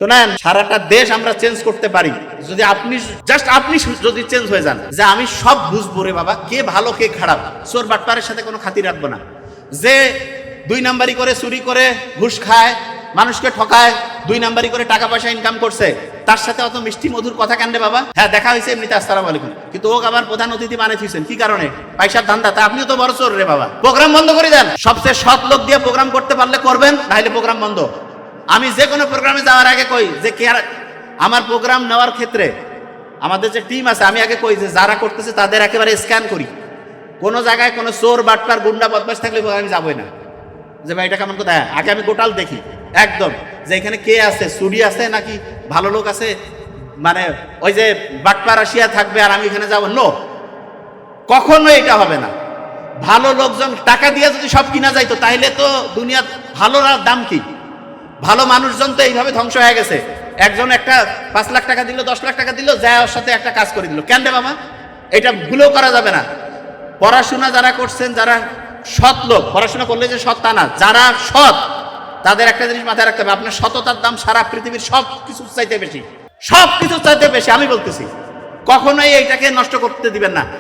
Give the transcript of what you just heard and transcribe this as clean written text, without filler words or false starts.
শোনেন, সারাটা দেশ আমরা চেঞ্জ করতে পারি যদি আপনি যদি চেঞ্জ হয়ে যান, যে আমি সব বুঝবো রে বাবা, কে ভালো কে খারাপ, চোর বাটপারের সাথে কোনো খাতির রাখবো না। যে 2 নাম্বারি করে চুরি করে ঘুষ খায়, মানুষকে ঠকায়, 2 নাম্বারি করে টাকা পয়সা ইনকাম করছে, তার সাথে অত মিষ্টি মধুর কথা কেন রে বাবা? হ্যাঁ, দেখা হয়েছে এমনিতে, আসসালামু আলাইকুম, কিন্তু ও আবার প্রধান অতিথি বানিয়েছেন কি কারণে? পয়সার ধান্দা। তা আপনিও তো বড় চোর রে বাবা। প্রোগ্রাম বন্ধ করে দেন। সবচেয়ে সৎ লোক দিয়ে প্রোগ্রাম করতে পারলে করবেন, নাহলে প্রোগ্রাম বন্ধ। আমি যে কোনো প্রোগ্রামে যাওয়ার আগে কই যে আমার প্রোগ্রাম নেওয়ার ক্ষেত্রে আমাদের যে টিম আছে, আমি আগে কই যে যারা করতেছে তাদের একেবারে স্ক্যান করি। কোনো জায়গায় কোনো চোর বাটপার গুন্ডা বদমাশ থাকলে আমি যাবোই না, যে ভাই এটা কেমন কোথায়। আগে আমি গোটাল দেখি একদম, যে এখানে কে আছে, চুরি আছে নাকি ভালো লোক আছে। মানে ওই যে বাটপার আসিয়া থাকবে আর আমি এখানে যাবো, নো, কখনো এটা হবে না। ভালো লোকজন টাকা দিয়ে যদি সব কিনা যাইতো, তাহলে তো দুনিয়া ভালোর দাম কি? ভালো মানুষজন তো এইভাবে ধ্বংস হয়ে গেছে। একজন একটা 5 লাখ টাকা দিল, 10 লাখ টাকা দিল, যায় ওর সাথে একটা কাজ করে দিল। কেন রে বাবা? এটা ভুলেও করা যাবে না। পড়াশোনা যারা করছেন, যারা সৎ লোক, পড়াশোনা করলে যে সৎ তা না, যারা সৎ তাদের একটা জিনিস মাথায় রাখতে হবে, আপনার সততার দাম সারা পৃথিবীর সব কিছুর চাইতে বেশি, সব কিছুর চাইতে বেশি। আমি বলতেছি, কখনোই এইটাকে নষ্ট করতে দিবেন না।